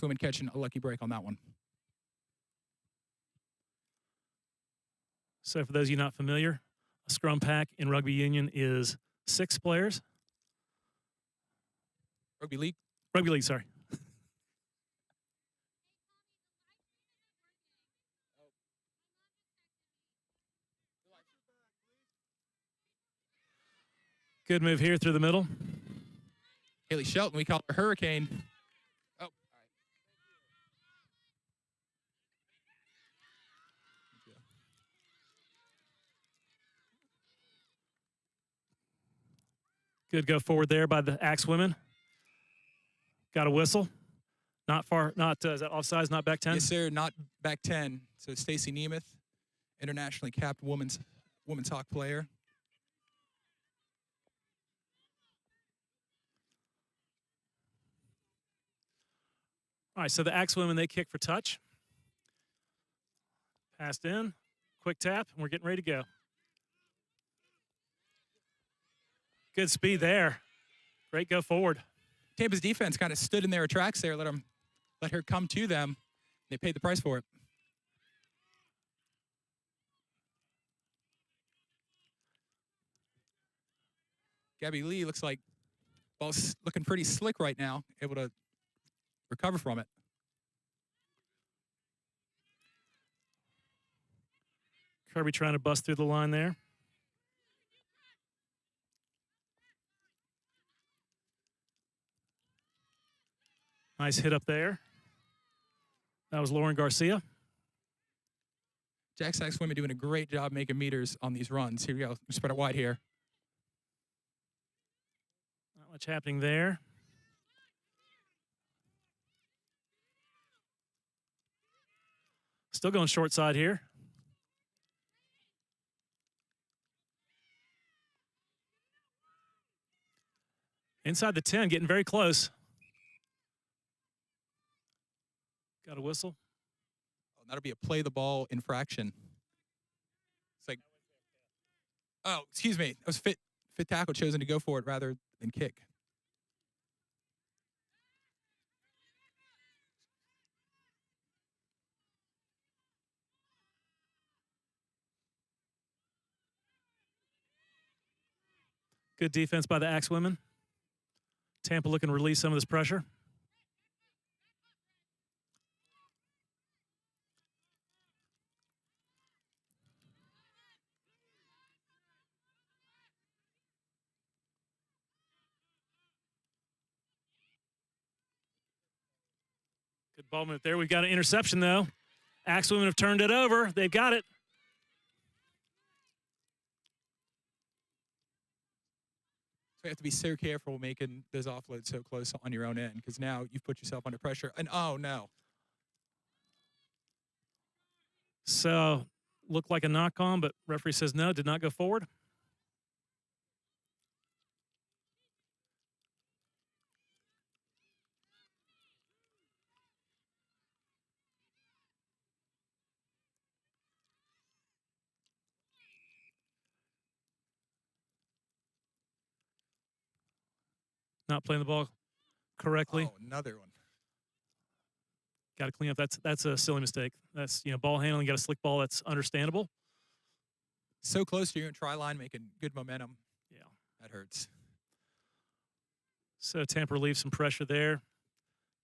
Women catching a lucky break on that one. So for those of you not familiar, a scrum pack in rugby union is 6 players. Rugby league? Rugby league, sorry. Good move here through the middle. Haley Shelton, we call her Hurricane. Oh, all right. Good go forward there by the AxeWomen. Got a whistle. Not far, is that offsides, not back 10? Yes, sir, not back 10. So Stacey Nemeth, internationally capped women's hockey player. All right, so the AxeWomen, they kick for touch. Passed in, quick tap, and we're getting ready to go. Good speed there. Great go forward. Tampa's defense kind of stood in their tracks there, let her come to them. They paid the price for it. Gabby Lee looks like ball's looking pretty slick right now, able to recover from it. Kirby trying to bust through the line there. Nice hit up there. That was Lauren Garcia. AxeWomen doing a great job making meters on these runs. Here we go. Spread it wide here. Not much happening there. Still going short side here. Inside the 10, getting very close. Got a whistle. Oh, that'll be a play the ball infraction. It's like, oh, excuse me. That was fit tackle chosen to go for it rather than kick. Good defense by the AxeWomen. Tampa looking to release some of this pressure. Good ball movement there. We've got an interception, though. AxeWomen have turned it over. They've got it. So you have to be so careful making those offloads so close on your own end because now you've put yourself under pressure. And oh, no. So, looked like a knock on, but referee says no, did not go forward. Not playing the ball correctly. Oh, another one. Got to clean up. That's a silly mistake. That's, ball handling, got a slick ball. That's understandable. So close to your own try line, making good momentum. Yeah. That hurts. So Tampa relieves some pressure there.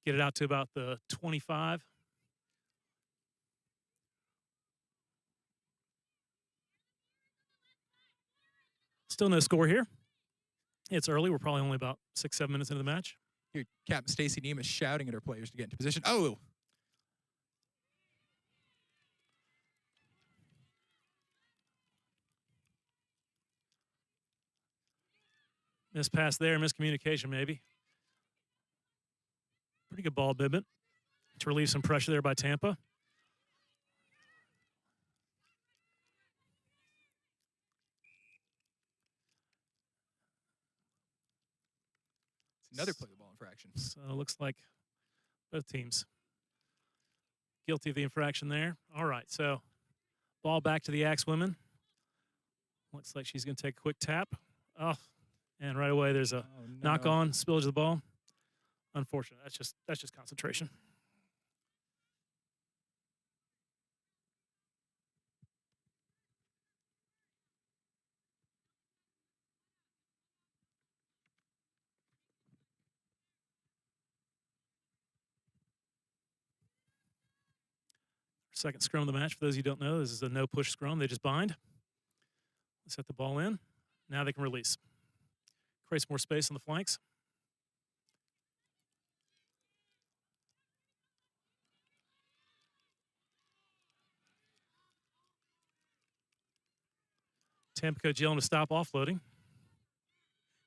Get it out to about the 25. Still no score here. It's early. We're probably only about 6-7 minutes into the match. Here, Captain Stacey Nemeth shouting at her players to get into position. Oh! Missed pass there, miscommunication maybe. Pretty good ball movement to relieve some pressure there by Tampa. Another play the ball infraction. So it looks like both teams guilty of the infraction there. All right, so ball back to the AxeWomen. Looks like she's going to take a quick tap. Oh, and right away there's a knock on, spillage of the ball. Unfortunate. That's just concentration. Second scrum of the match. For those of you who don't know, this is a no-push scrum. They just bind. Set the ball in. Now they can release. Creates more space on the flanks. Tampa coach yelling to stop offloading.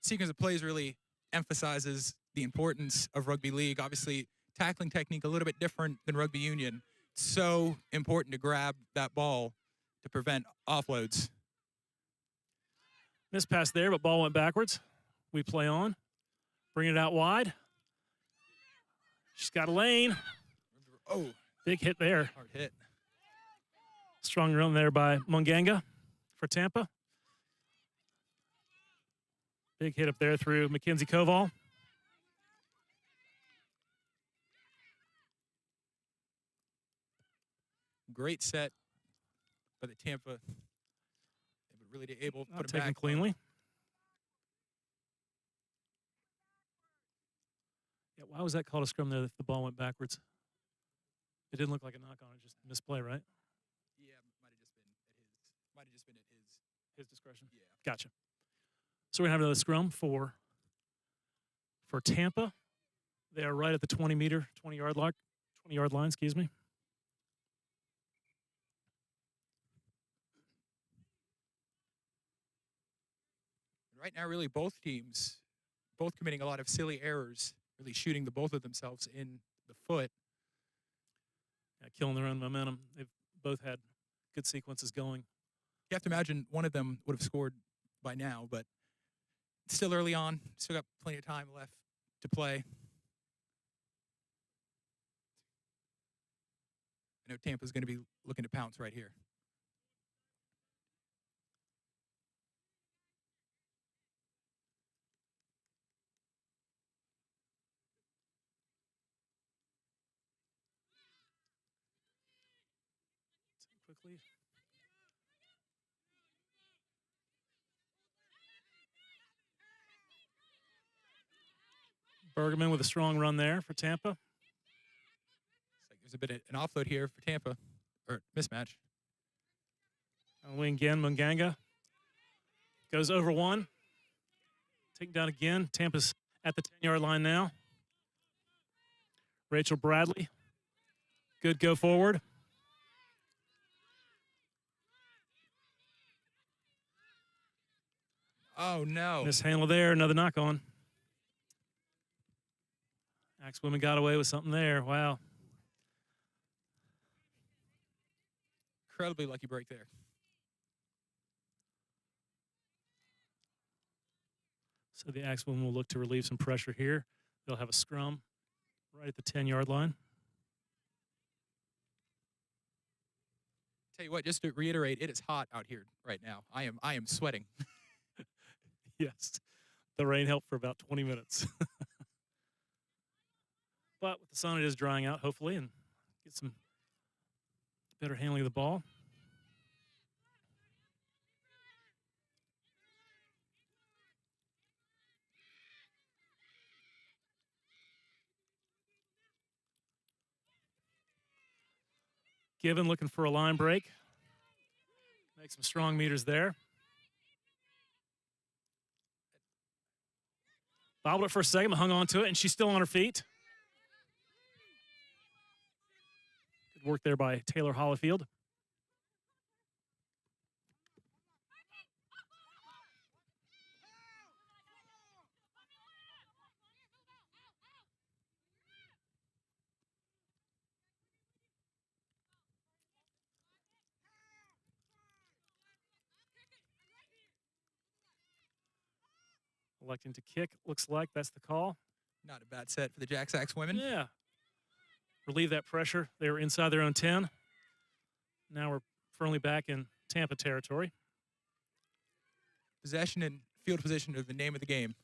Sequence of plays really emphasizes the importance of rugby league. Obviously, tackling technique a little bit different than rugby union. So important to grab that ball to prevent offloads. Missed pass there, but ball went backwards. We play on. Bring it out wide. She's got a lane. Oh, big hit there. hard hit. Strong run there by Munganga for Tampa. Big hit up there through Mackenzie Koval. Great set by the Tampa. They were really able to put it Taken back cleanly. Yeah, why was that called a scrum there if the ball went backwards? It didn't look like a knock on it, just misplay, right? Yeah, might have just been at His discretion. Yeah. Gotcha. So we're gonna have another scrum for Tampa. They are right at the 20-yard line, excuse me. Right now, really, both teams, both committing a lot of silly errors, really shooting the both of themselves in the foot. Yeah, killing their own momentum. They've both had good sequences going. You have to imagine one of them would have scored by now, but it's still early on. Still got plenty of time left to play. I know Tampa's going to be looking to pounce right here. Quickly. Bergman with a strong run there for Tampa. It's like there's a bit of an offload here for Tampa, or mismatch. On the wing again, Munganga goes over one. Taken down again. Tampa's at the 10-yard line now. Rachel Bradley. Good go forward. Oh, no. Mishandle there, another knock on. AxeWomen got away with something there. Wow. Incredibly lucky break there. So the AxeWomen will look to relieve some pressure here. They'll have a scrum right at the 10-yard line. Tell you what, just to reiterate, it is hot out here right now. I am sweating. Yes. The rain helped for about 20 minutes. But with the sun, it is drying out, hopefully, and get some better handling of the ball. Given looking for a line break. Make some strong meters there. Bobbled it for a second, hung on to it, and she's still on her feet. Good work there by Taylor Hollifield. Electing to kick, looks like that's the call. Not a bad set for the AxeWomen. Yeah. Relieve that pressure. They were inside their own 10. Now we're firmly back in Tampa territory. Possession and field position are the name of the game.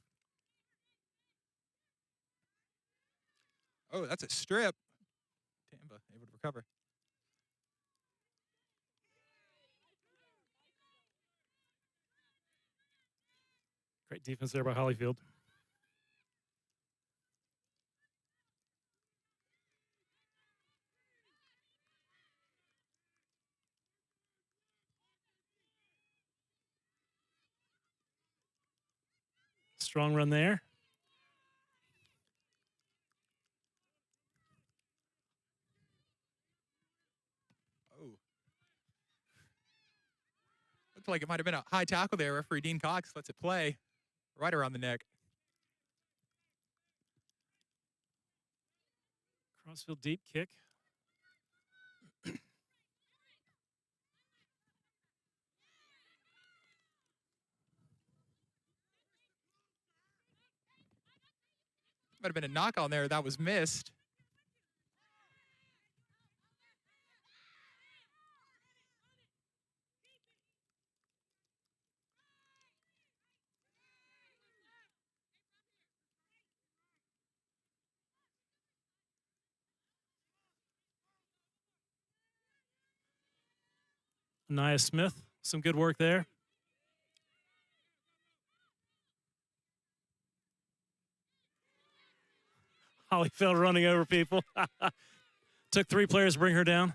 Oh, that's a strip. Tampa able to recover. Great defense there by Hollifield. Strong run there. Oh. Looked like it might have been a high tackle there. Referee Dean Cox lets it play right around the neck. Crossfield deep kick. Might have been a knock on there that was missed. Nia Smith, some good work there. Hollyfield running over people. Took 3 players to bring her down.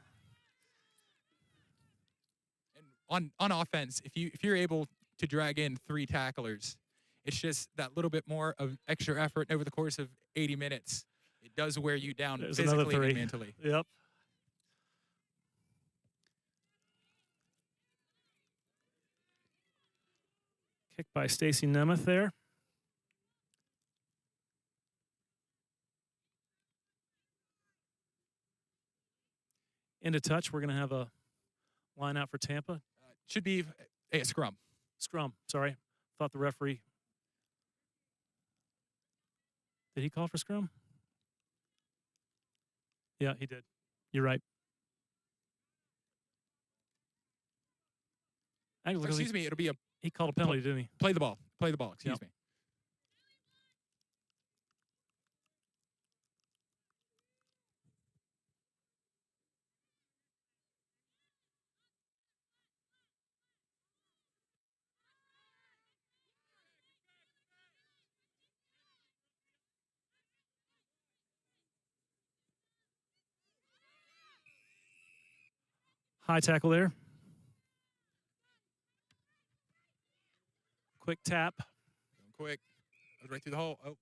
And on offense, if you're able to drag in 3 tacklers, it's just that little bit more of extra effort over the course of 80 minutes. It does wear you down There's physically another 3. and mentally. Yep. Kick by Stacy Nemeth there. Into touch. We're going to have a line out for Tampa. Should be a scrum. Scrum. Sorry. Thought the referee. Did he call for scrum? Yeah, he did. You're right. Actually, Excuse me, it'll be a he called a penalty, didn't he? play the ball. Play the ball, excuse Yep. me. High tackle there. Quick tap. Going quick. Goes right through the hole. Oh.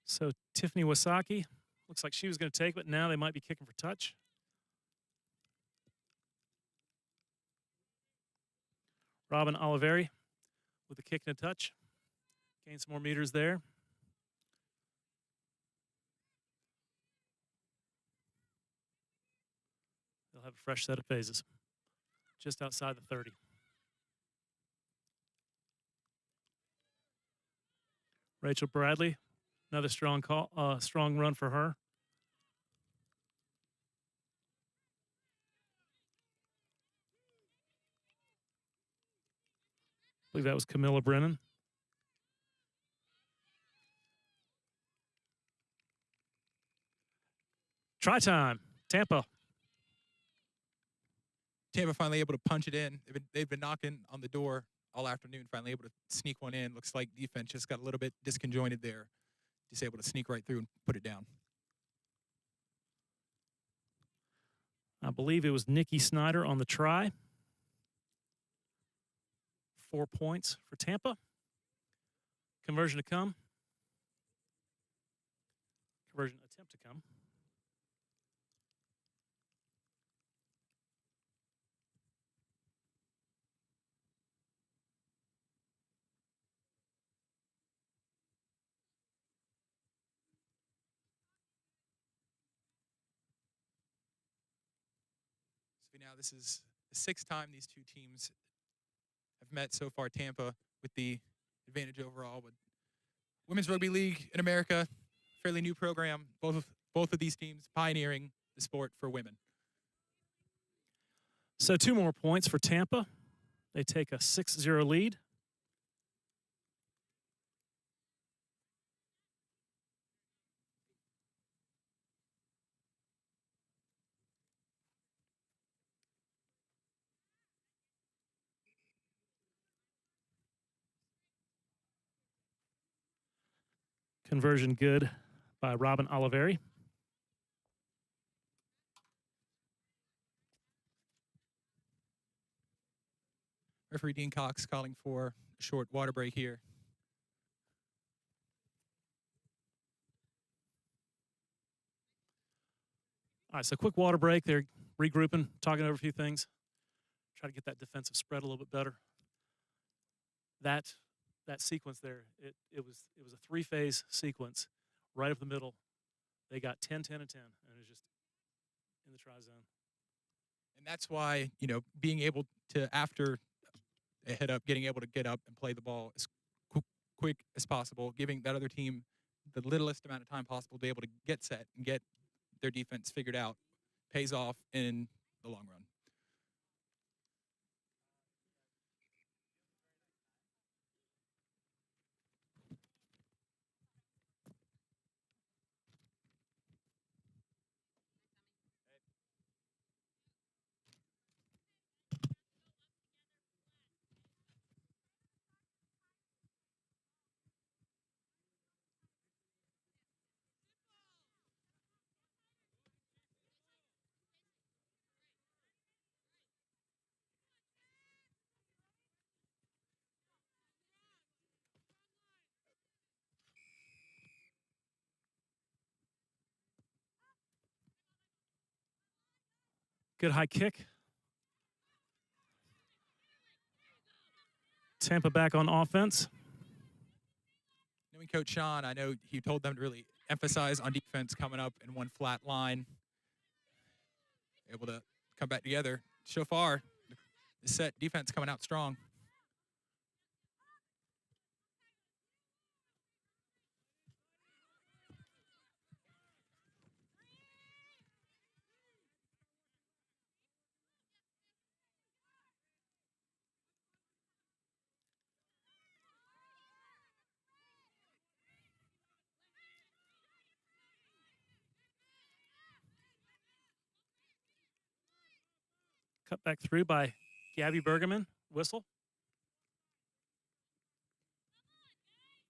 So Tiffany Wasaki, looks like she was going to take, but now they might be kicking for touch. Robin Oliveri with a kick and a touch. Gain some more meters there. They'll have a fresh set of phases. Just outside the 30. Rachel Bradley, another strong call, strong run for her. I believe that was Camilla Brennan. Try time, Tampa. Tampa finally able to punch it in. They've been knocking on the door all afternoon, finally able to sneak one in. Looks like defense just got a little bit disconjointed there. Just able to sneak right through and put it down. I believe it was Nikki Snyder on the try. 4 points for Tampa. Conversion to come. Conversion attempt to come. So now this is the 6th time these two teams have met so far. Tampa with the advantage overall. But Women's Rugby League in America, fairly new program. Both of these teams pioneering the sport for women. So 2 more points for Tampa. They take a 6-0 lead. Conversion good by Robin Oliveri. Referee Dean Cox calling for a short water break here. All right, so quick water break. They're regrouping, talking over a few things. Try to get that defensive spread a little bit better. That sequence there, it was a three-phase sequence right up the middle. They got 10, 10, and 10, and it was just in the try zone. And that's why, being able to, after a hit up, getting able to get up and play the ball as quick as possible, giving that other team the littlest amount of time possible to be able to get set and get their defense figured out, pays off in the long run. Good high kick. Tampa back on offense. Knowing Coach Sean, I know he told them to really emphasize on defense coming up in one flat line. Able to come back together. So far, the set defense coming out strong. Cut back through by Gabby Bergerman. Whistle.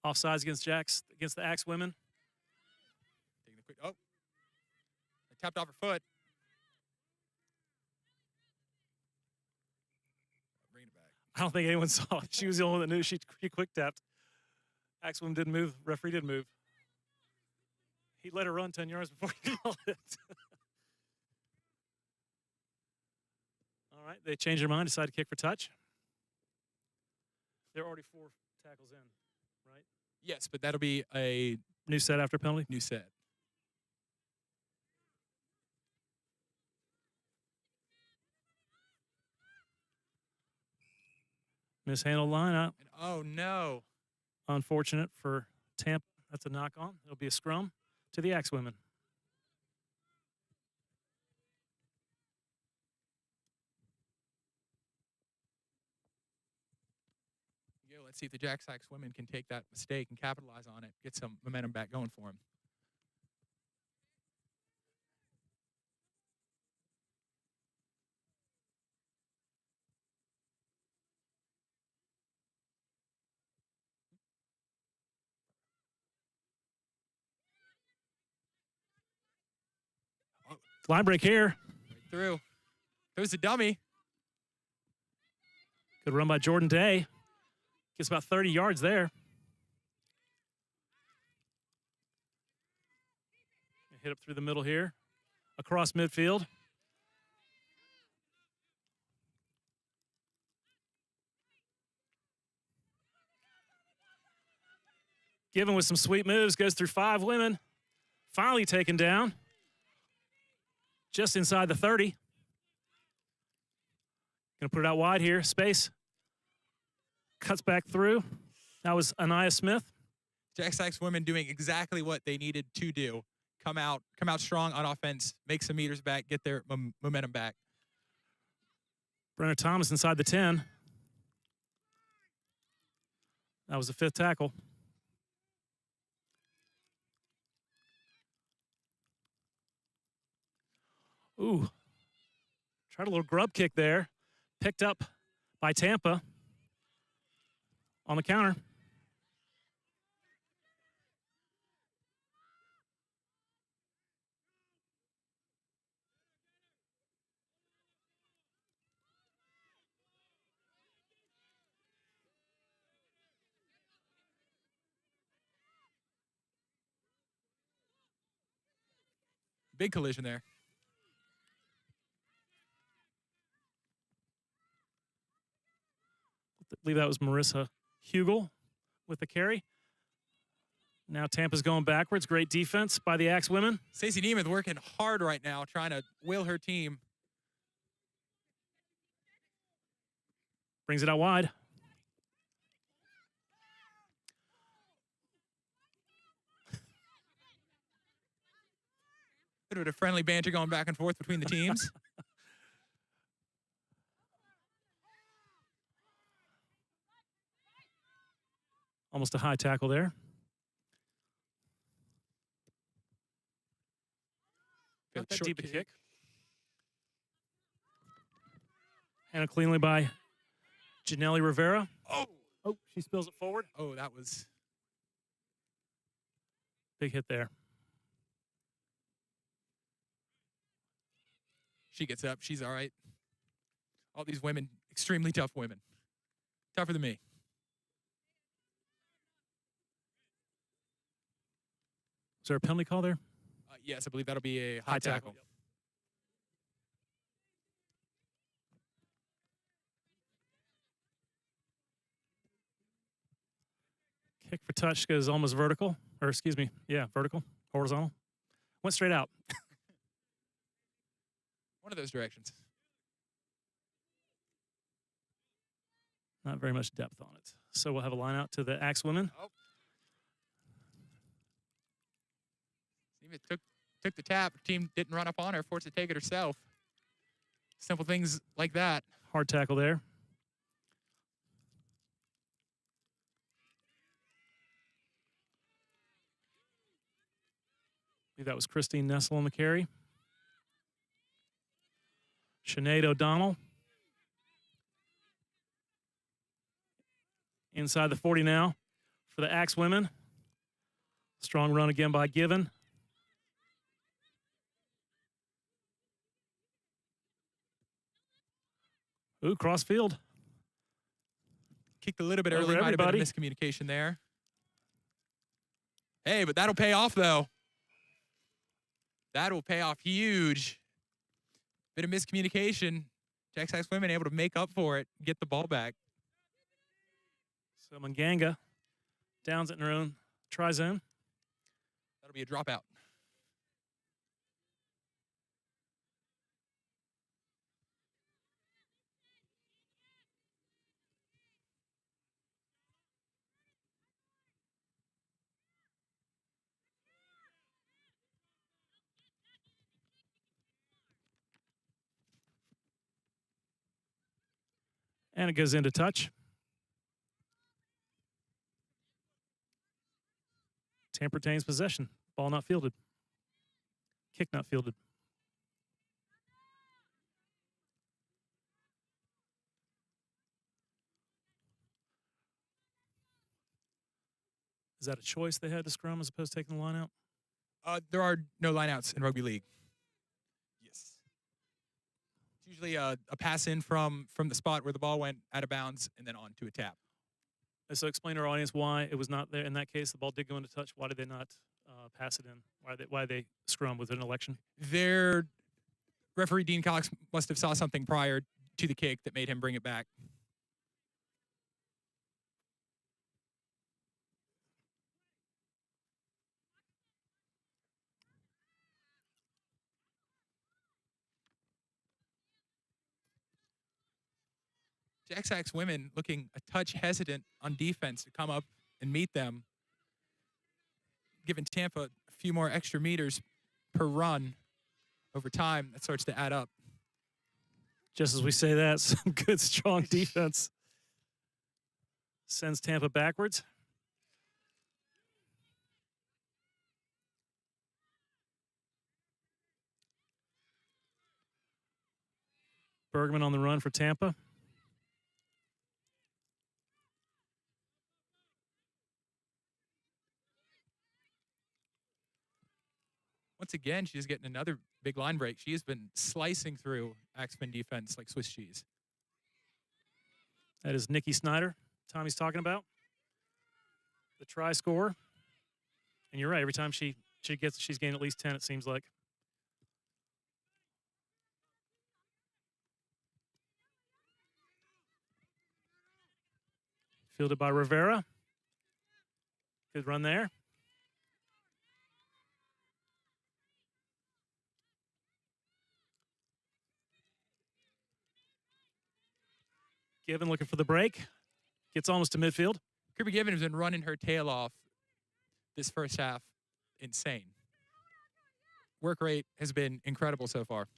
Offsides against the AxeWomen. Taking the quick. Oh, they tapped off her foot. Bring it back. I don't think anyone saw it. She was the only one that knew. She quick tapped. AxeWomen didn't move. Referee didn't move. He let her run 10 yards before he called it. All right, they changed their mind, decided to kick for touch. They're already 4 tackles in, right? Yes, but that'll be a New set after penalty. new set. Mishandled line out. And oh no. Unfortunate for Tampa. That's a knock on. It'll be a scrum to the AxeWomen. Let's see if the AxeWomen can take that mistake and capitalize on it, get some momentum back going for them. Line break here. Right through. There's a dummy. Good run by Jordan Day. Gets about 30 yards there. Hit up through the middle here. Across midfield. Given with some sweet moves, goes through 5 women. Finally taken down. Just inside the 30. Gonna put it out wide here. Space. Cuts back through. That was Anaya Smith. AxeWomen doing exactly what they needed to do. Come out strong on offense, make some meters back, get their momentum back. Brenner Thomas inside the 10. That was the 5th tackle. Ooh. Tried a little grub kick there. Picked up by Tampa on the counter. big collision there. I believe that was Marissa Hugel with the carry. Now Tampa's going backwards. Great defense by the AxeWomen. Stacey Nemeth working hard right now, trying to will her team. Brings it out wide. Bit of a friendly banter going back and forth between the teams. Almost a high tackle there. Got that deep kick. Handled cleanly by Janelle Rivera. Oh, she spills it forward. Oh, that was big hit there. She gets up. She's all right. All these women, extremely tough women. Tougher than me. Is there a penalty call there? Yes, I believe that'll be a high tackle. Yep. Kick for touch goes almost vertical. Or excuse me, yeah, vertical, horizontal. Went straight out. One of those directions. Not very much depth on it. So we'll have a line out to the AxeWomen. Oh. It took the tap. Team didn't run up on her, forced to take it herself. Simple things like that. Hard tackle there. I believe that was Christine Nessel on the carry. Sinead O'Donnell. Inside the 40 now for the AxeWomen. Strong run again by Given. Ooh, cross field. Kicked a little bit early. Might have been a miscommunication there. Hey, but that'll pay off, though. That'll pay off huge. Bit of miscommunication. AxeWomen able to make up for it, get the ball back. So Manganga downs it in her own try-zone. That'll be a dropout. And it goes into touch. Tampa retains possession. Ball not fielded. Kick not fielded. Is that a choice they had to scrum as opposed to taking the line out? There are no lineouts in rugby league. Yes. It's usually a pass in from the spot where the ball went out of bounds and then on to a tap. And so explain to our audience why it was not there. In that case, the ball did go into touch. Why did they not pass it in? Why they scrum with an election? Their referee, Dean Cox, must have saw something prior to the kick that made him bring it back. AxeWomen looking a touch hesitant on defense to come up and meet them, giving Tampa a few more extra meters per run over time. That starts to add up. Just as we say that, some good, strong defense sends Tampa backwards. Bergman on the run for Tampa. Once again, she's getting another big line break. She has been slicing through AxeWomen defense like Swiss cheese. That is Nikki Snyder, Tommy's talking about. The try scorer. And you're right, every time she's gained at least 10, it seems like. Fielded by Rivera. Good run there. Given looking for the break. Gets almost to midfield. Kirby Given has been running her tail off this first half. Insane. Work rate has been incredible so far.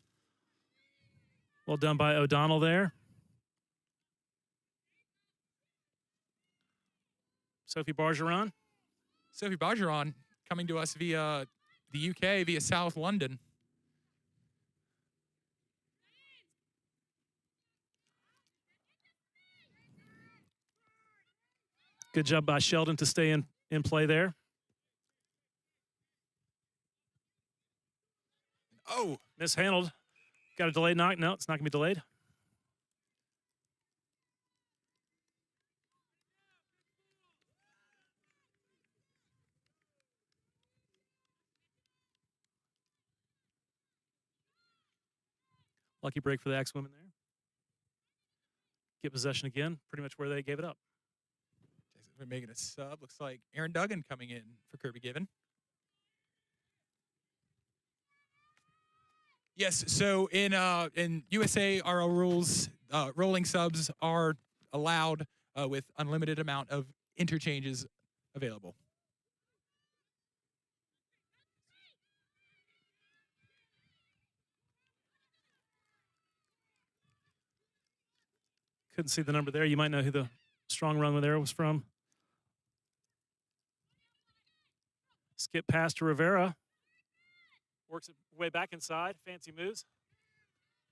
Well done by O'Donnell there. Sophie Bargeron. Sophie Bargeron coming to us via the UK, via South London. Good job by Sheldon to stay in play there. Oh, Mishandled. Got a delayed knock. No, it's not going to be delayed. Lucky break for the AxeWomen there. Get possession again, pretty much where they gave it up. We're making a sub. Looks like Aaron Duggan coming in for Kirby Given. Yes, so in USA RL rules, rolling subs are allowed with unlimited amount of interchanges available. Couldn't see the number there. You might know who the strong run there was from. Skip pass to Rivera. Works it way back inside. Fancy moves.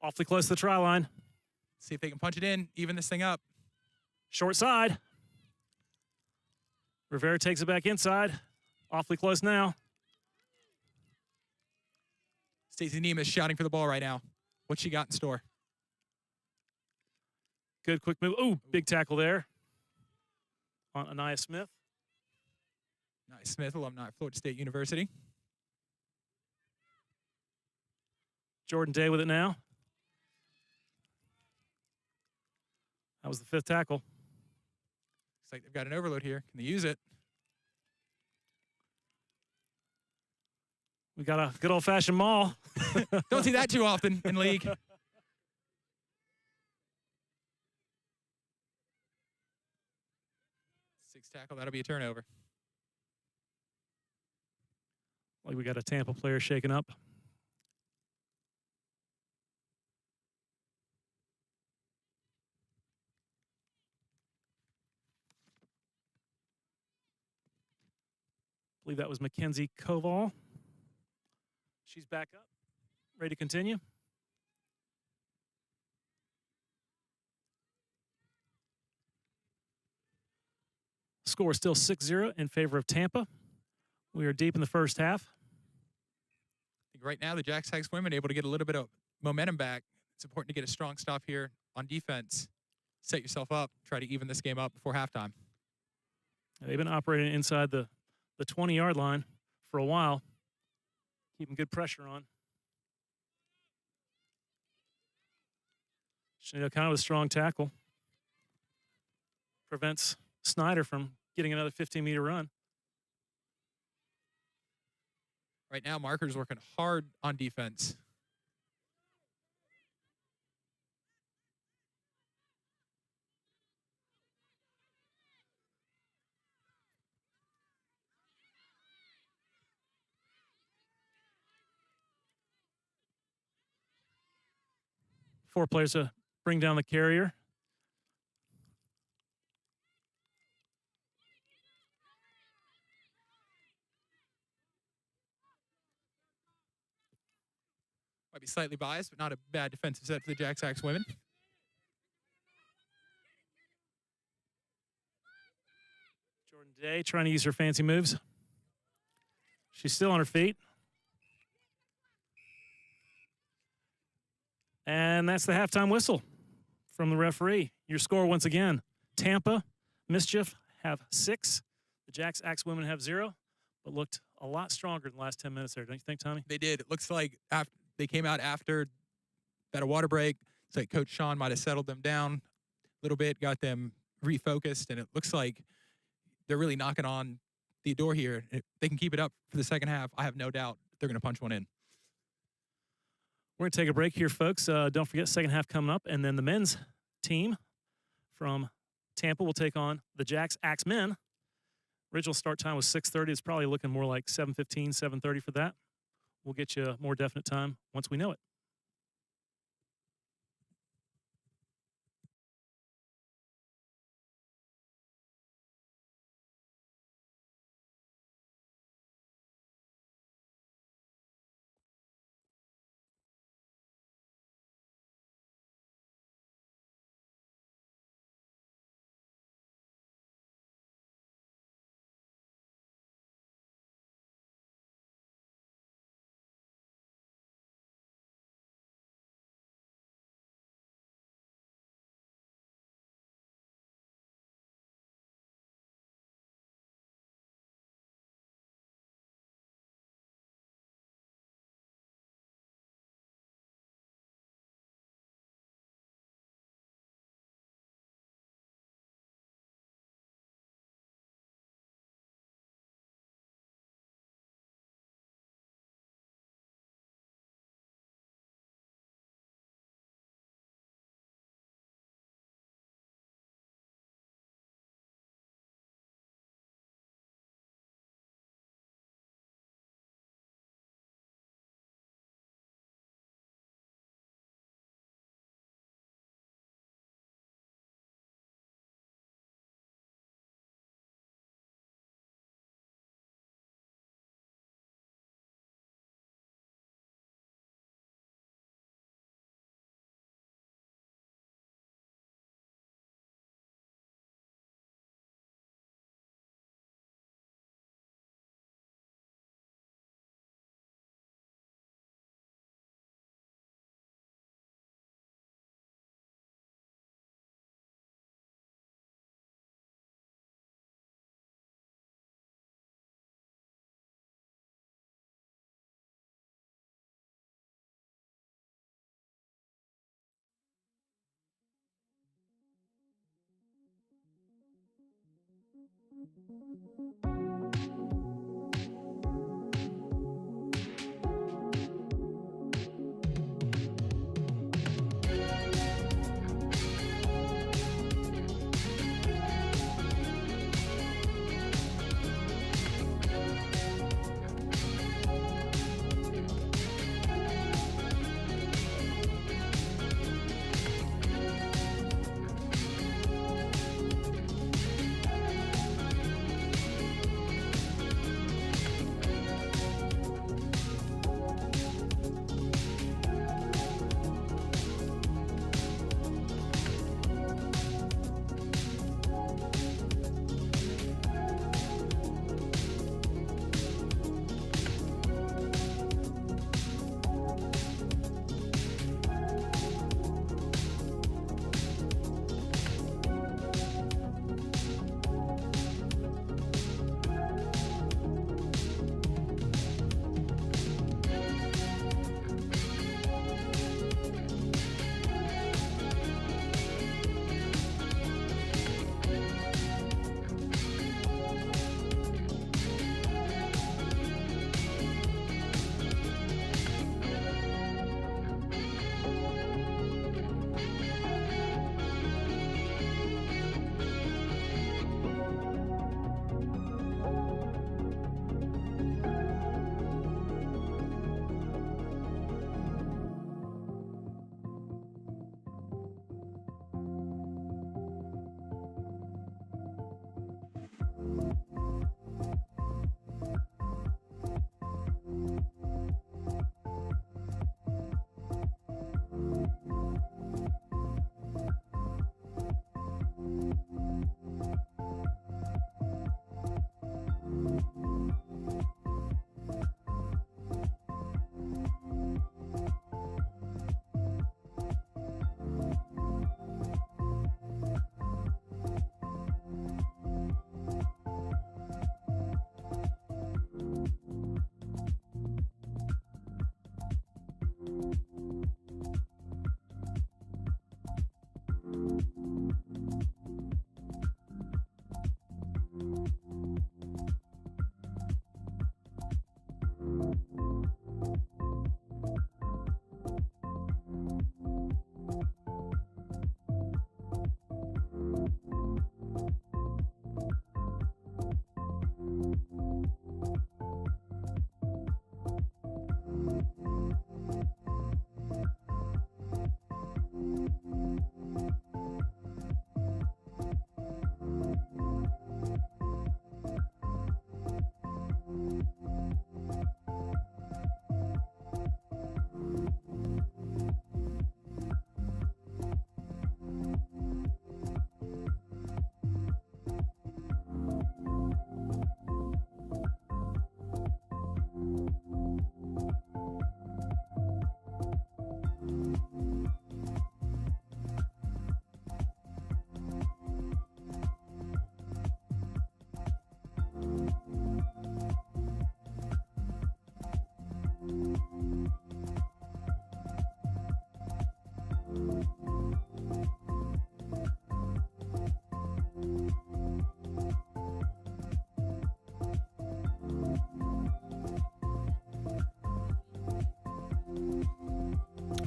Awfully close to the try line. See if they can punch it in, even this thing up. Short side. Rivera takes it back inside. Awfully close now. Stacey Nemes shouting for the ball right now. What she got in store? Good quick move. Ooh, big tackle there on Anaya Smith. Nice. Smith, alumni of Florida State University. Jordan Day with it now. That was the fifth tackle. Looks like they've got an overload here. Can they use it? We got a good old-fashioned maul. Don't see that too often in league. Six tackle, that'll be a turnover. Like we got a Tampa player shaken up. I believe that was Mackenzie Koval. She's back up, ready to continue. Score still 6-0 in favor of Tampa. We are deep in the first half. I think right now the AxeWomen able to get a little bit of momentum back. It's important to get a strong stop here on defense. Set yourself up. Try to even this game up before halftime. They've been operating inside the 20-yard line for a while, keeping good pressure on. Chanel kind of a strong tackle. Prevents Snyder from getting another 15-meter run. Right now, Marker's working hard on defense. Four players to bring down the carrier. Might be slightly biased, but not a bad defensive set for the AxeWomen. Jordan Day trying to use her fancy moves. She's still on her feet. And that's the halftime whistle from the referee. Your score once again, Tampa, Mischief have 6. The AxeWomen have 0, but looked a lot stronger in the last 10 minutes there, don't you think, Tommy? They did. It looks like after they came out after that a water break. It's like Coach Sean might have settled them down a little bit, got them refocused, and it looks like they're really knocking on the door here. If they can keep it up for the second half, I have no doubt they're going to punch one in. We're going to take a break here, folks. Don't forget, second half coming up, and then the men's team from Tampa will take on the AxeMen. Original start time was 6:30. It's probably looking more like 7:15, 7:30 for that. We'll get you a more definite time once we know it.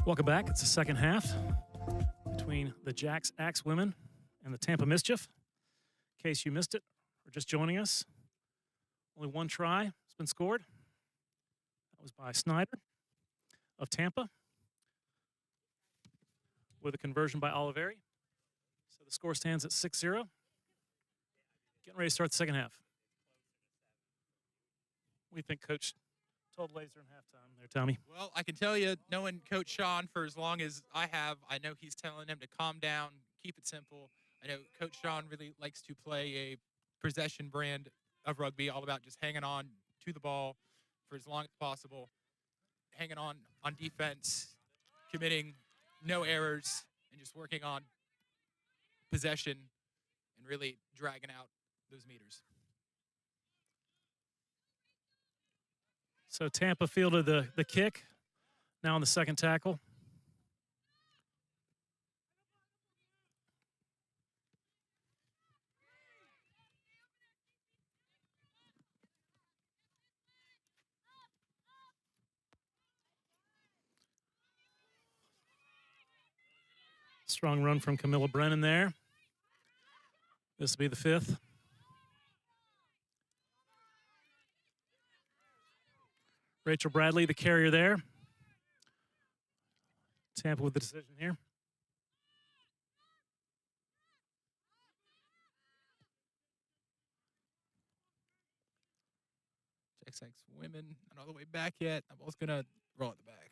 Welcome back. It's the second half between the AxeWomen and the Tampa Mischief. In case you missed it or just joining us, only one try has been scored. That was by Snyder of Tampa with a conversion by Oliveri. So the score stands at 6-0. Getting ready to start the second half. What do you think, Coach told Laser in halftime there, Tommy? Well, I can tell you, knowing Coach Sean for as long as I have, I know he's telling him to calm down, keep it simple. I know Coach Sean really likes to play a possession brand of rugby, all about just hanging on to the ball for as long as possible, hanging on defense, committing no errors, and just working on possession and really dragging out those meters. So Tampa fielded the kick, now on the second tackle. Strong run from Camilla Brennan there. This will be the fifth. Rachel Bradley, the carrier there. Tampa with the decision here. AxeWomen not all the way back yet. I'm almost going to roll at the back.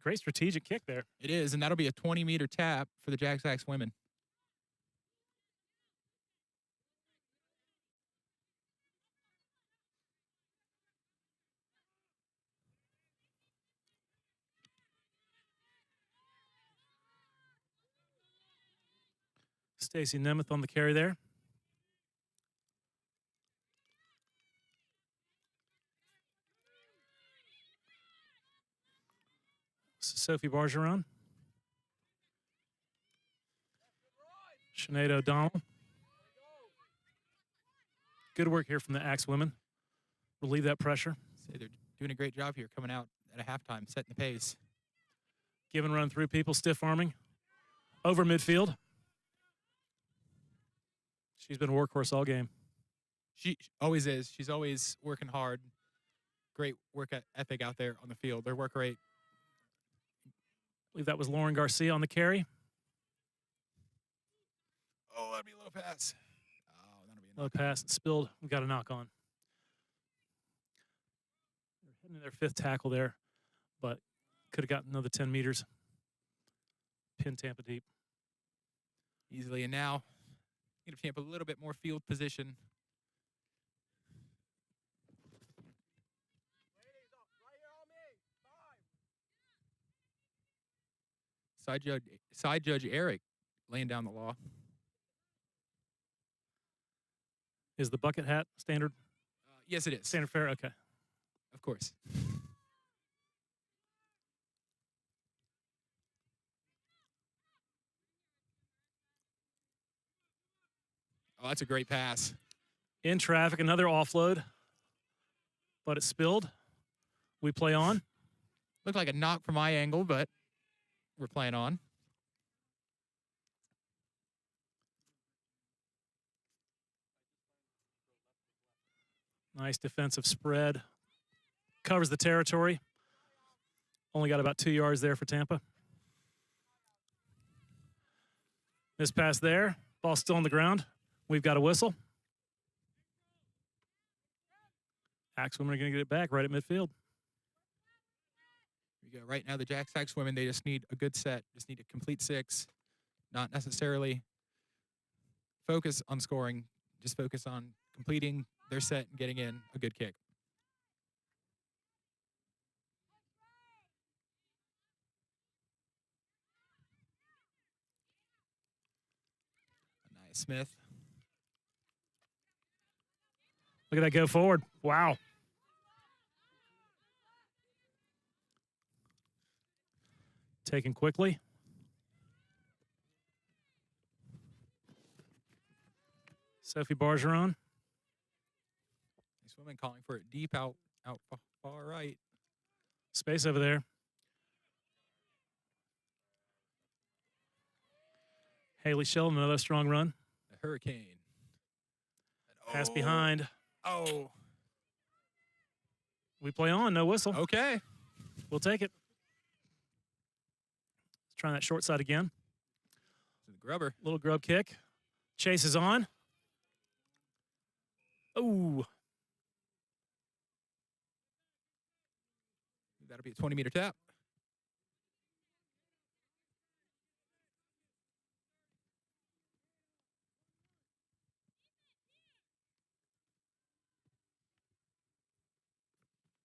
Great strategic kick there. It is, and that'll be a 20-meter tap for the AxeWomen. Stacy Nemeth on the carry there. Sophie Bargeron. Sinead O'Donnell. Good work here from the AxeWomen. Relieve that pressure. They're doing a great job here coming out at a halftime, setting the pace. Give and run through people, stiff arming. Over midfield. She's been a workhorse all game. She always is. She's always working hard. Great work ethic out there on the field. Their work rate. I believe that was Lauren Garcia on the carry. Oh, that'd be a low pass. Oh, that'll be a low pass. Spilled. We got a knock on. They're hitting their fifth tackle there, but could have gotten another 10 meters. Pin Tampa deep. Easily, and now give Tampa a little bit more field position. Side judge Eric laying down the law. Is the bucket hat standard? Yes, it is. Standard fare? Okay. Of course. Oh, that's a great pass. In traffic, another offload, but it spilled. We play on. Looked like a knock from my angle, but we're playing on. Nice defensive spread. Covers the territory. Only got about 2 yards there for Tampa. This pass there. Ball still on the ground. We've got a whistle. AxeWomen are going to get it back right at midfield. Here you go. Right now, the AxeWomen, they just need a good set. Just need a complete 6. Not necessarily focus on scoring. Just focus on completing their set and getting in a good kick. Nice, Smith. Look at that go forward. Wow. Taken quickly. Sophie Bargeron. Nice woman calling for it deep out far right. Space over there. Haley Sheldon, another strong run. The Hurricane. Pass behind. Oh. We play on, no whistle. Okay. We'll take it. Let's try that short side again. To the grubber. Little grub kick. Chase is on. Ooh. That'll be a 20-meter tap.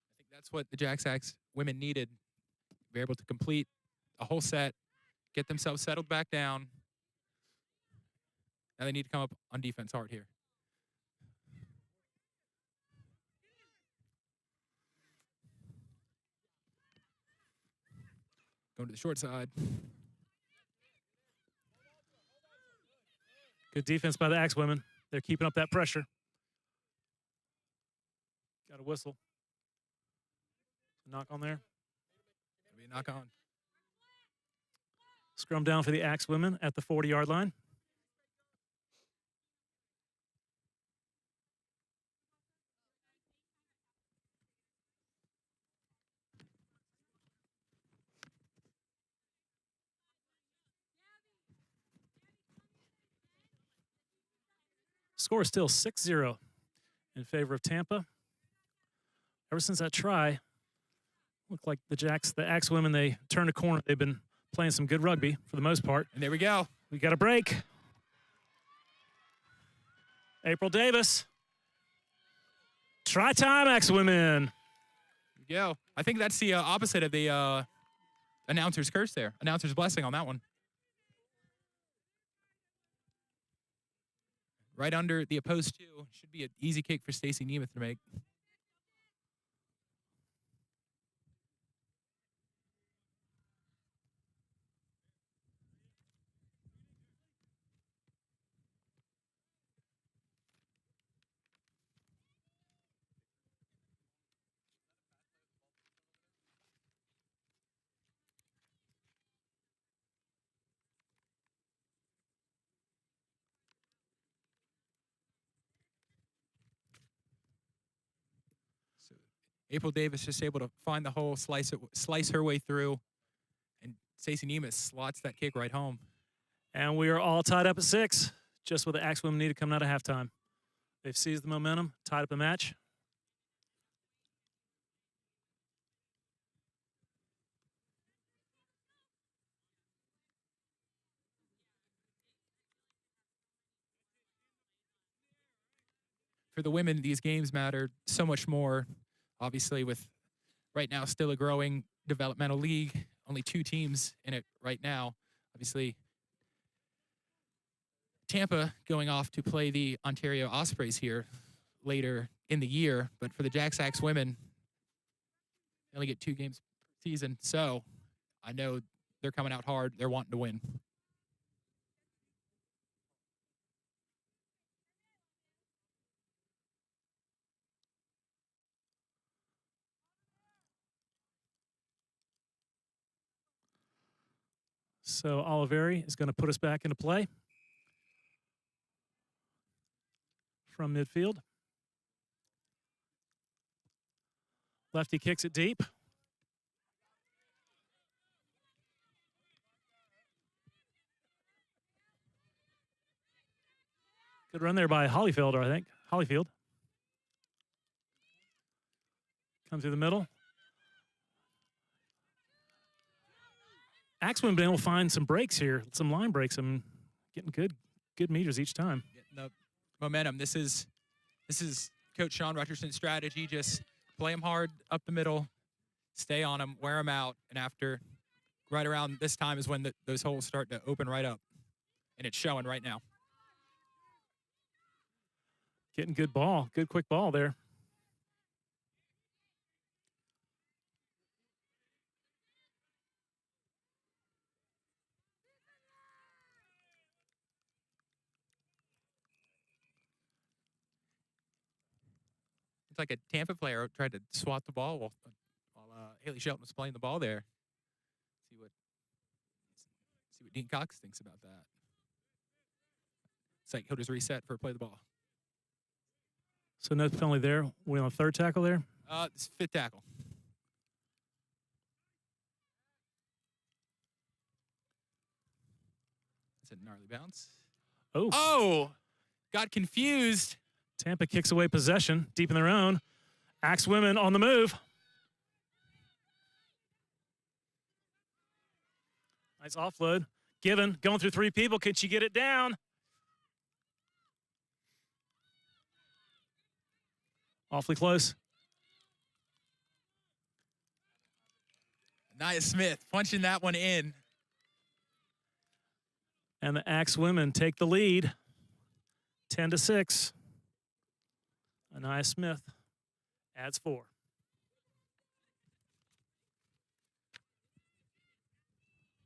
I think that's what the AxeWomen needed. Be able to complete a whole set, get themselves settled back down. Now they need to come up on defense hard here. Going to the short side. Good defense by the AxeWomen. They're keeping up that pressure. Got a whistle. Knock on there. Gonna be a knock on. Scrum down for the AxeWomen at the 40-yard line. Score is still 6-0 in favor of Tampa. Ever since that try, looked like the AxeWomen, they turned a corner. They've been playing some good rugby for the most part. And there we go. We got a break. April Davis. Try time, AxeWomen. There we go. I think that's the opposite of the announcer's curse there. Announcer's blessing on that one. Right under the opposed 2. Should be an easy kick for Stacey Nemeth to make. So April Davis just able to find the hole, slice her way through, and Stacey Nemeth slots that kick right home. And we are all tied up at 6, just what the AxeWomen needed coming out of halftime. They've seized the momentum, tied up the match. For the women, these games matter so much more. Obviously, with right now still a growing developmental league, only 2 teams in it right now. Obviously, Tampa going off to play the Ontario Ospreys here later in the year. But for the AxeWomen, they only get 2 games per season. So I know they're coming out hard. They're wanting to win. So Oliveri is going to put us back into play from midfield. Lefty kicks it deep. Good run there by Holyfield, I think. Holyfield. Come through the middle. AxeWomen been able to find some breaks here, some line breaks. I'm getting good meters each time. Getting the momentum. This is Coach Sean Richardson's strategy. Just play them hard up the middle, stay on them, wear them out, and after right around this time is when those holes start to open right up, and it's showing right now. Getting good ball, good quick ball there. It's like a Tampa player tried to swat the ball while Haley Shelton was playing the ball there. See what Dean Cox thinks about that. It's like he'll just reset for play the ball. So no penalty there. We're on third tackle there. It's fifth tackle. That's a gnarly bounce. Oh! Got confused. Tampa kicks away possession deep in their own. AxeWomen on the move. Nice offload. Given, going through three people. Can she get it down? Awfully close. Nia Smith punching that one in. And the AxeWomen take the lead, 10-6. Nia Smith adds 4.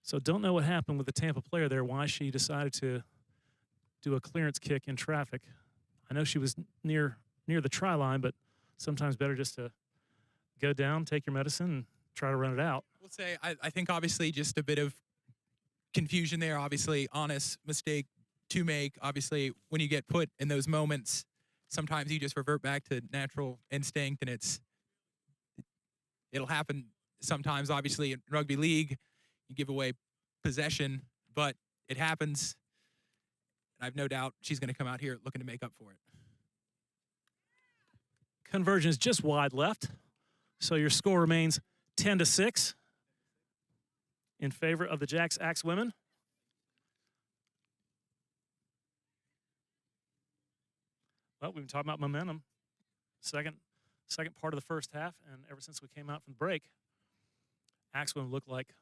So don't know what happened with the Tampa player there, why she decided to do a clearance kick in traffic. I know she was near the try line, but sometimes better just to go down, take your medicine, and try to run it out. We'll say, I think obviously just a bit of confusion there. Obviously, honest mistake to make. Obviously, when you get put in those moments, sometimes you just revert back to natural instinct, and it'll happen sometimes. Obviously, in rugby league, you give away possession, but it happens. And I've no doubt she's going to come out here looking to make up for it. Conversion is just wide left, so your score remains 10-6 in favor of the AxeWomen. Well, we've been talking about momentum. Second part of the first half, and ever since we came out from the break, AxeWomen look like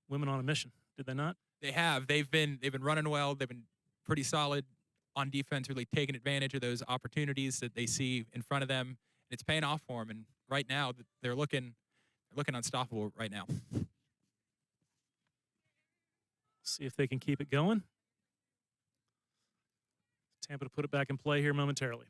women on a mission. Did they not? They have. They've been running well. They've been pretty solid on defense, really taking advantage of those opportunities that they see in front of them. And it's paying off for them. And right now, they're looking unstoppable right now. See if they can keep it going. Tampa to put it back in play here momentarily.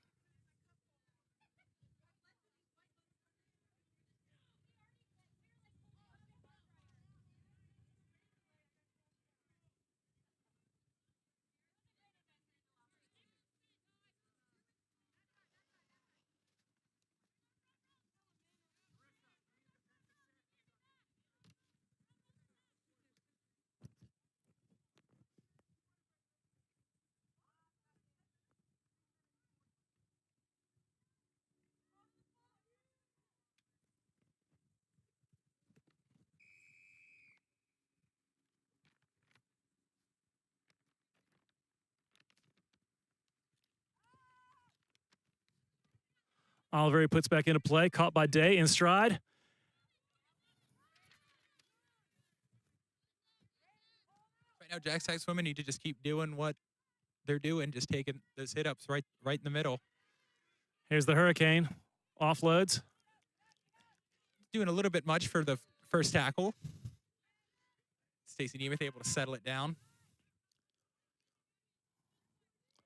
Oliveri puts back into play, caught by Day in stride. Right now, AxeWomen need to just keep doing what they're doing, just taking those hit-ups right in the middle. Here's the Hurricane. Offloads. Doing a little bit much for the first tackle. Stacey Nemeth able to settle it down.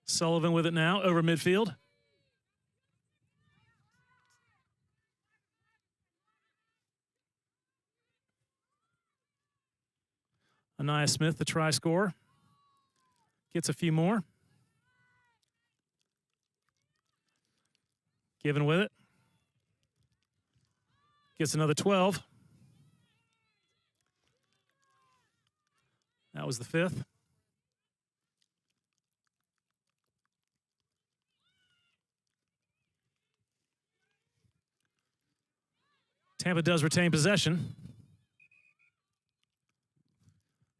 Sullivan with it now over midfield. Anaya Smith, the try scorer, gets a few more. Given with it. Gets another 12. That was the 5th. Tampa does retain possession.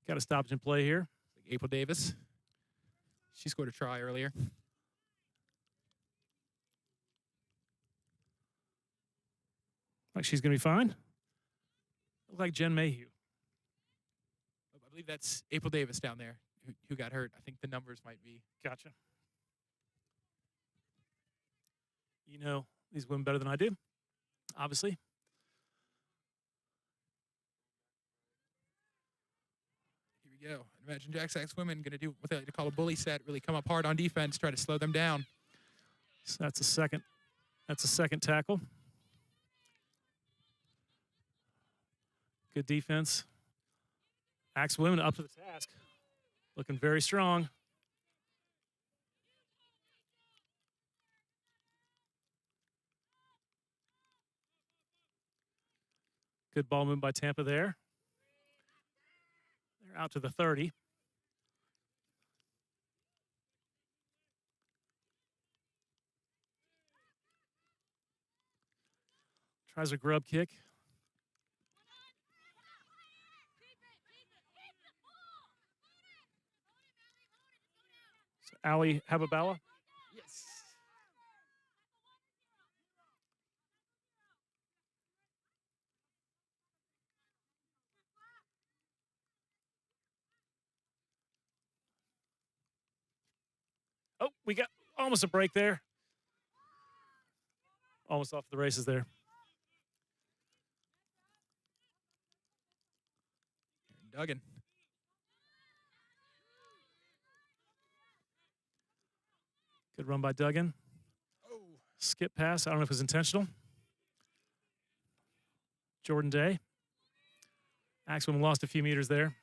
Got a stoppage in play here. April Davis. She scored a try earlier. Like she's going to be fine. Look like Jen Mayhew. I believe that's April Davis down there who got hurt. I think the numbers might be. Gotcha. You know these women better than I do, obviously. Here we go. Imagine Jack's AxeWomen going to do what they like to call a bully set, really come up hard on defense, try to slow them down. So that's a second. That's a second tackle. Good defense. AxeWomen up to the task. Looking very strong. Good ball movement by Tampa there. They're out to the 30. Tries a grub kick. So Ali Hababala. Yes. Oh, we got almost a break there. Almost off the races there. Duggan. Good run by Duggan. Oh. Skip pass. I don't know if it was intentional. Jordan Day. AxeWomen lost a few meters there.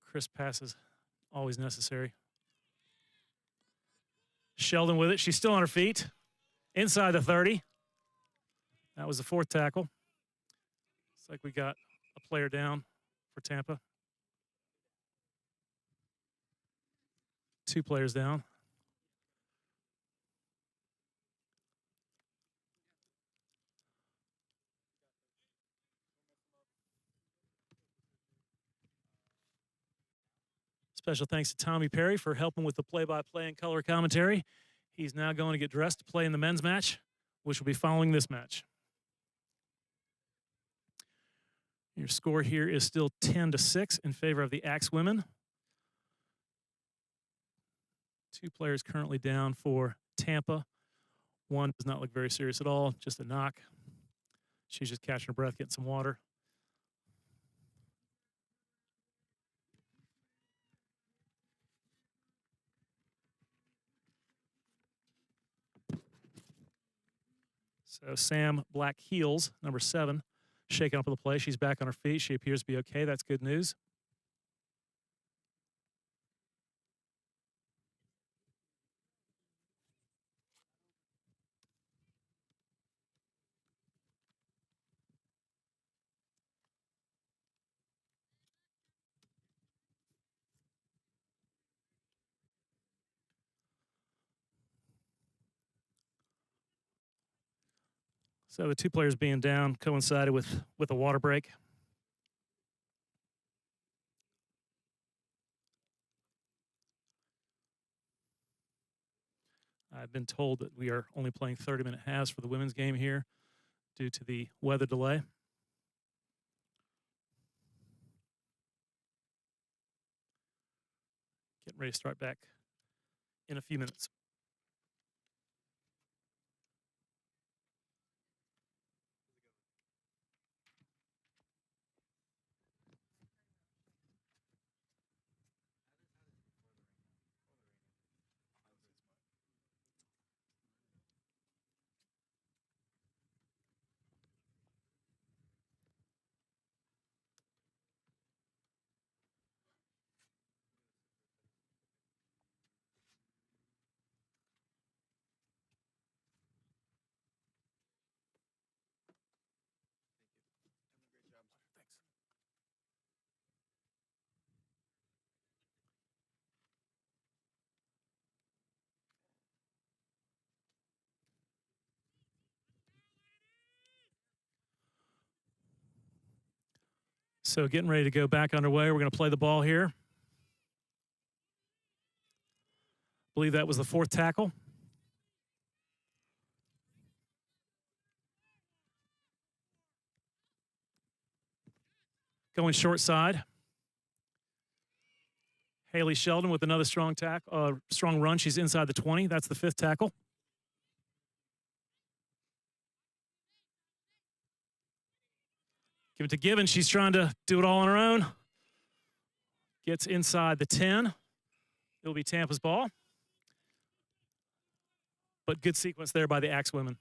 Crisp passes, always necessary. Sheldon with it. She's still on her feet. Inside the 30. That was the 4th tackle. Looks like we got a player down for Tampa. 2 players down. Special thanks to Tommy Perry for helping with the play-by-play and color commentary. He's now going to get dressed to play in the men's match, which will be following this match. Your score here is still 10-6 in favor of the AxeWomen. 2 players currently down for Tampa. One does not look very serious at all, just a knock. She's just catching her breath, getting some water. So Sam Black Heels, number 7, shaking up on the play. She's back on her feet. She appears to be okay. That's good news. So the 2 players being down coincided with a water break. I've been told that we are only playing 30-minute halves for the women's game here due to the weather delay. Getting ready to start back in a few minutes. So getting ready to go back underway. We're going to play the ball here. I believe that was the 4th tackle. Going short side. Haley Sheldon with another strong run. She's inside the 20. That's the 5th tackle. Give it to Gibbons. She's trying to do it all on her own. Gets inside the 10. It'll be Tampa's ball. But good sequence there by the AxeWomen.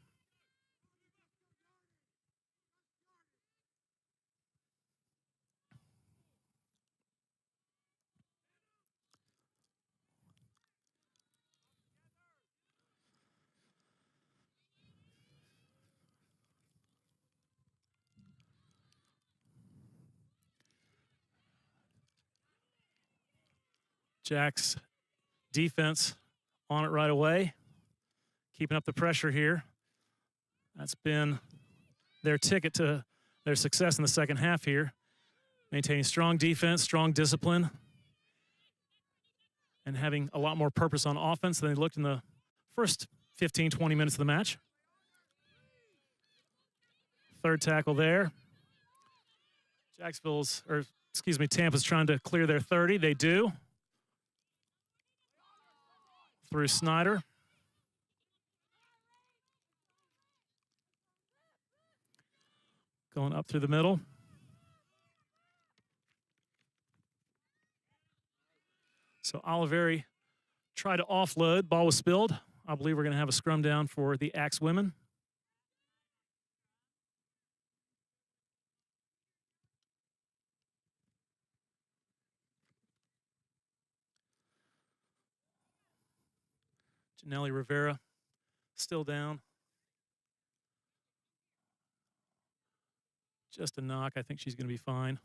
Jack's defense on it right away, keeping up the pressure here. That's been their ticket to their success in the second half here. Maintaining strong defense, strong discipline, and having a lot more purpose on offense than they looked in the first 15, 20 minutes of the match. 3rd tackle there. Tampa's trying to clear their 30. They do. Through Snyder. Going up through the middle. So Oliveri tried to offload. Ball was spilled. I believe we're going to have a scrum down for the AxeWomen. Janelle Rivera still down. Just a knock. I think she's going to be fine.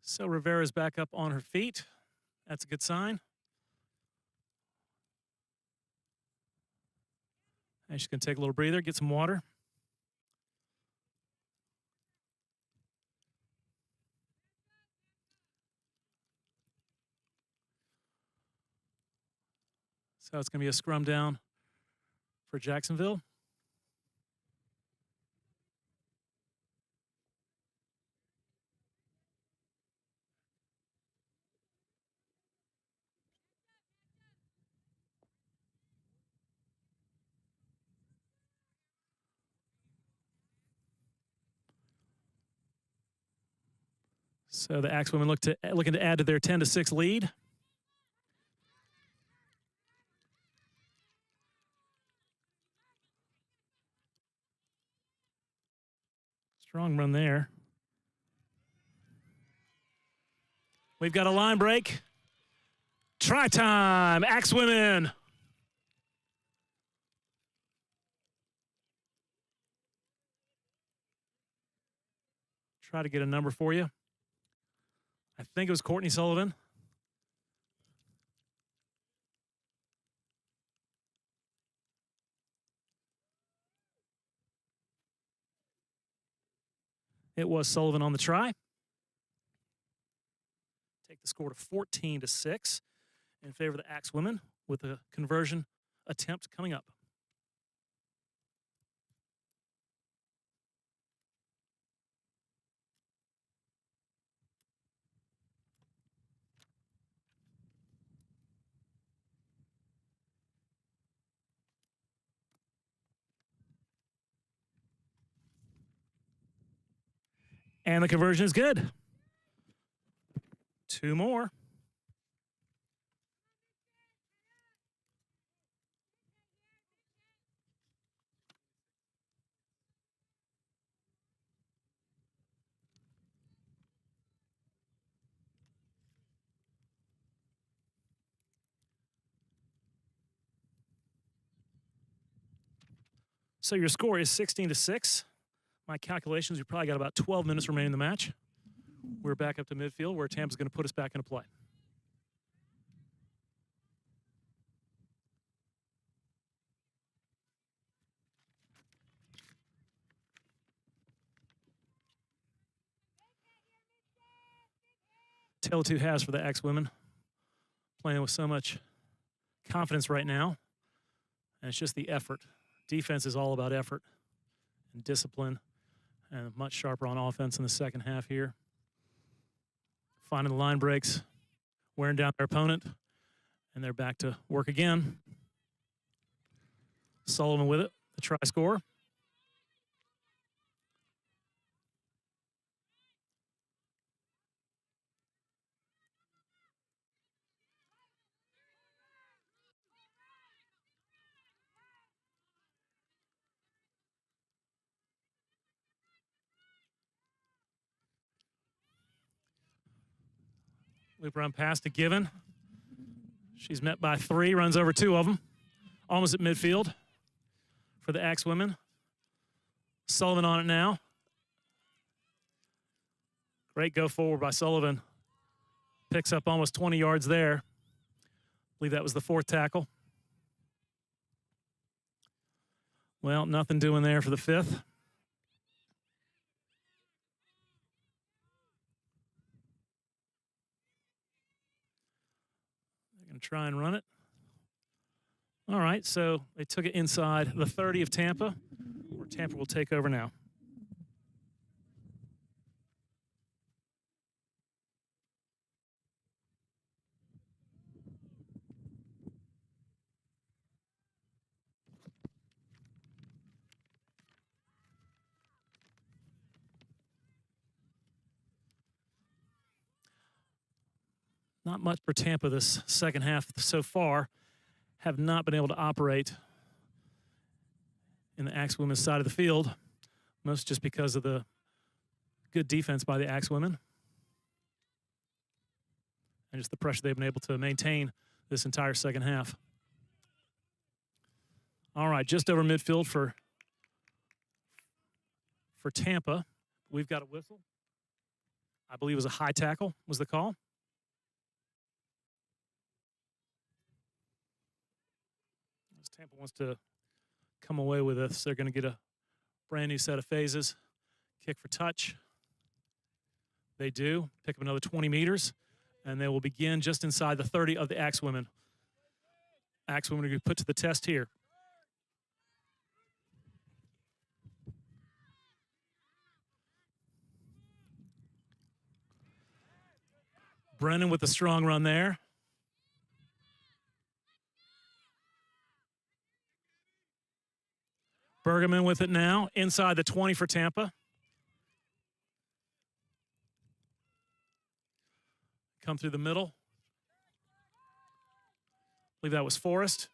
So Rivera's back up on her feet. That's a good sign. And she's going to take a little breather, get some water. So it's going to be a scrum down for Jacksonville. So the AxeWomen looking to add to their 10-6 lead. Strong run there. We've got a line break. Try time, AxeWomen. Try to get a number for you. I think it was Courtney Sullivan. It was Sullivan on the try. Take the score to 14-6 in favor of the AxeWomen with a conversion attempt coming up. And the conversion is good. 2 more. So your score is 16-6. My calculations, we probably got about 12 minutes remaining in the match. We're back up to midfield where Tampa's going to put us back into play. Tale of two halves for the AxeWomen. Playing with so much confidence right now. And it's just the effort. Defense is all about effort and discipline, and much sharper on offense in the second half here. Finding the line breaks, wearing down their opponent, and they're back to work again. Sullivan with it, the try score. Loop run pass to Given. She's met by three, runs over two of them. Almost at midfield for the AxeWomen. Sullivan on it now. Great go forward by Sullivan. Picks up almost 20 yards there. I believe that was the fourth tackle. Well, nothing doing there for the fifth. They're going to try and run it. All right, so they took it inside the 30 of Tampa, where Tampa will take over now. Not much for Tampa this second half so far. Have not been able to operate in the AxeWomen's side of the field, most just because of the good defense by the AxeWomen and just the pressure they've been able to maintain this entire second half. All right, just over midfield for Tampa. We've got a whistle. I believe it was a high tackle was the call. Tampa wants to come away with this. They're going to get a brand new set of phases. Kick for touch. They do. Pick up another 20 meters, and they will begin just inside the 30 of the AxeWomen. AxeWomen are going to be put to the test here. Brennan with the strong run there. Bergman with it now, inside the 20 for Tampa. Come through the middle. I believe that was Forrest.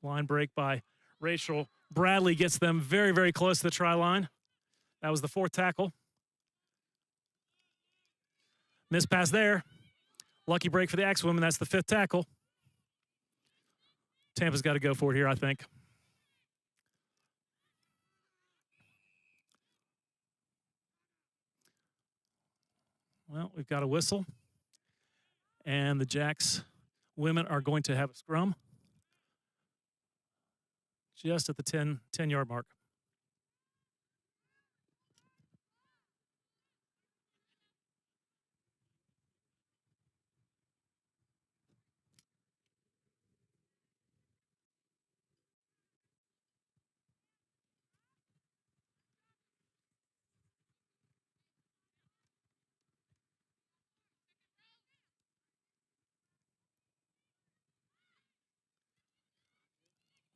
Line break by Rachel. Bradley gets them very, very close to the try line. That was the fourth tackle. Missed pass there. Lucky break for the AxeWomen. That's the fifth tackle. Tampa's got to go for it here, I think. Well, we've got a whistle. And the AxeWomen are going to have a scrum just at the 10-yard mark.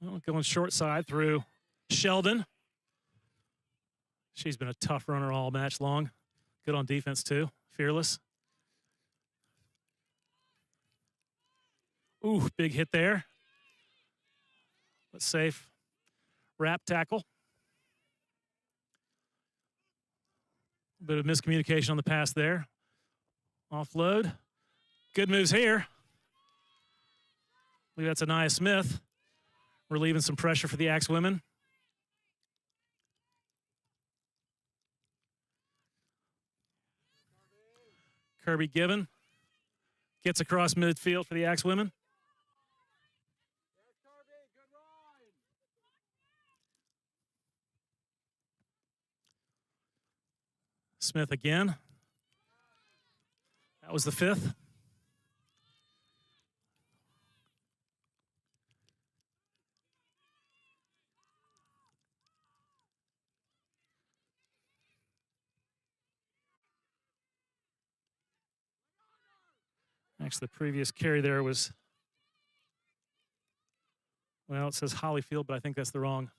Well, going short side through Sheldon. She's been a tough runner all match long. Good on defense, too. Fearless. Ooh, big hit there. But safe. Wrap tackle. Bit of miscommunication on the pass there. Offload. Good moves here. I believe that's Anaya Smith, relieving some pressure for the AxeWomen. Kirby Given gets across midfield for the AxeWomen. Smith again. That was the 5th. Actually, the previous carry there was, well, it says Hollyfield, but I think that's the wrong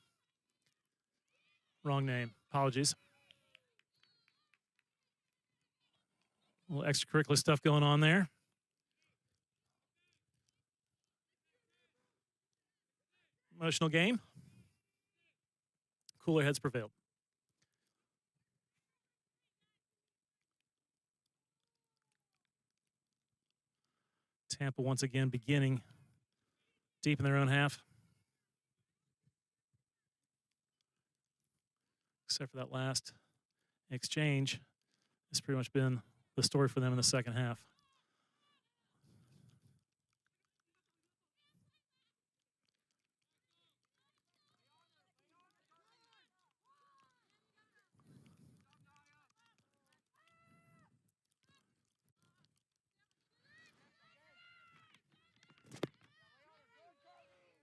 name. Apologies. A little extracurricular stuff going on there. Emotional game. Cooler heads prevailed. Tampa once again beginning deep in their own half. Except for that last exchange. It's pretty much been the story for them in the second half.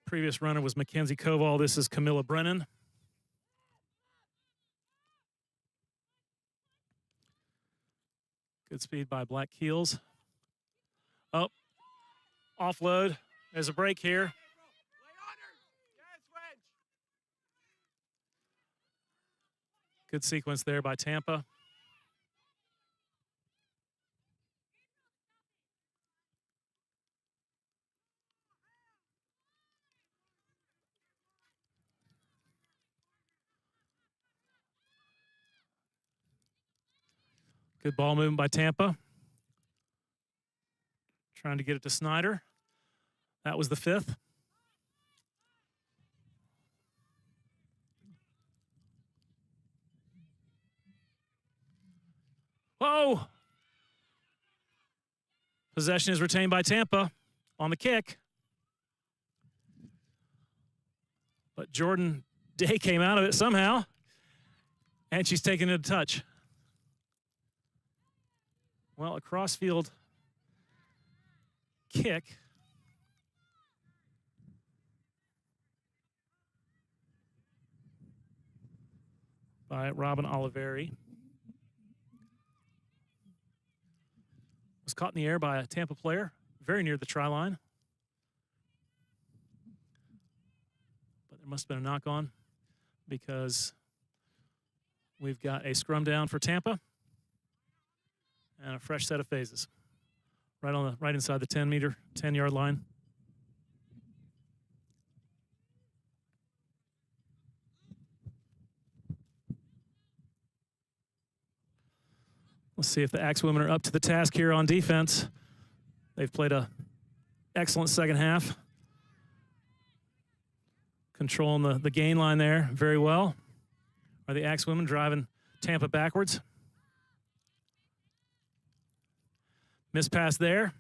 Previous runner was Mackenzie Koval. This is Camilla Brennan. Good speed by Black Keels. Oh, offload. There's a break here. Good sequence there by Tampa. Good ball movement by Tampa. Trying to get it to Snyder. That was the 5th. Whoa! Possession is retained by Tampa on the kick. But Jordan Day came out of it somehow. And she's taking it a touch. Well, a crossfield kick. By Robin Oliveri. Was caught in the air by a Tampa player, very near the try line. But there must have been a knock on because we've got a scrum down for Tampa and a fresh set of phases. Right inside the 10-yard line. Let's see if the AxeWomen are up to the task here on defense. They've played an excellent second half. Controlling the gain line there very well. Are the AxeWomen driving Tampa backwards? Miss pass there.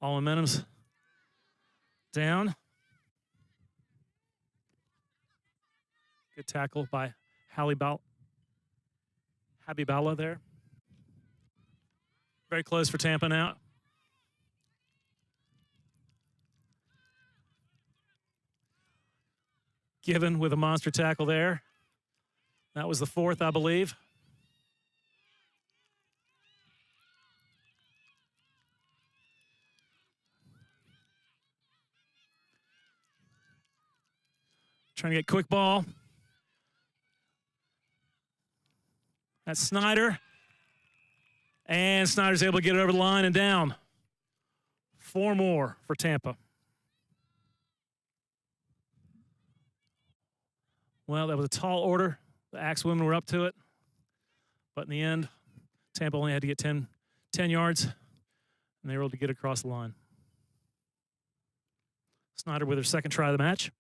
All momentum's down. Good tackle by Habiballa there. Very close for Tampa now. Given with a monster tackle there. That was the 4th, I believe. Trying to get quick ball. That's Snyder. And Snyder's able to get it over the line and down. 4 more for Tampa. Well, that was a tall order. The AxeWomen were up to it. But in the end, Tampa only had to get 10 yards, and they were able to get across the line. Snyder with her second try of the match.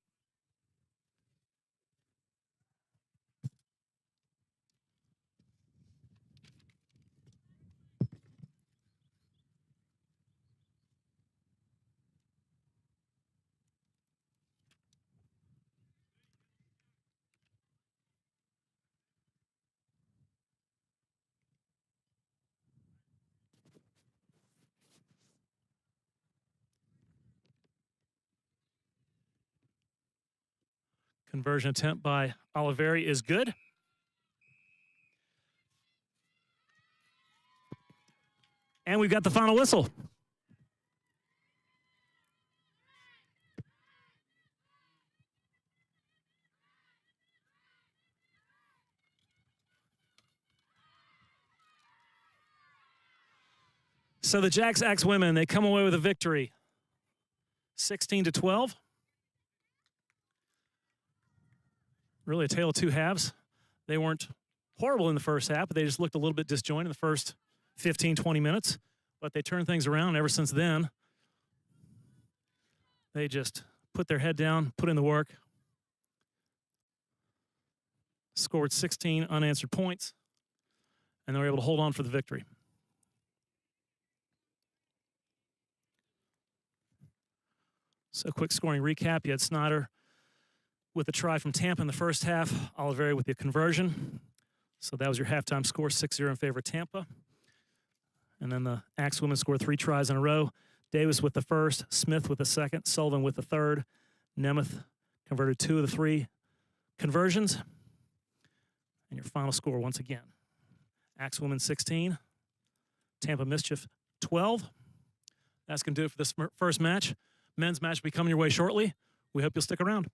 Conversion attempt by Oliveri is good. And we've got the final whistle. So the AxeWomen, they come away with a victory, 16-12. Really a tale of two halves. They weren't horrible in the first half, but they just looked a little bit disjointed in the first 15, 20 minutes. But they turned things around. Ever since then, they just put their head down, put in the work, scored 16 unanswered points, and they were able to hold on for the victory. So quick scoring recap. You had Snyder with a try from Tampa in the first half, Oliveri with the conversion. So that was your halftime score, 6-0 in favor of Tampa. And then the AxeWomen scored 3 tries in a row. Davis with the first, Smith with the second, Sullivan with the third. Nemeth converted 2 of the 3 conversions. And your final score once again, AxeWomen 16, Tampa Mischief 12. That's going to do it for this first match. Men's match will be coming your way shortly. We hope you'll stick around.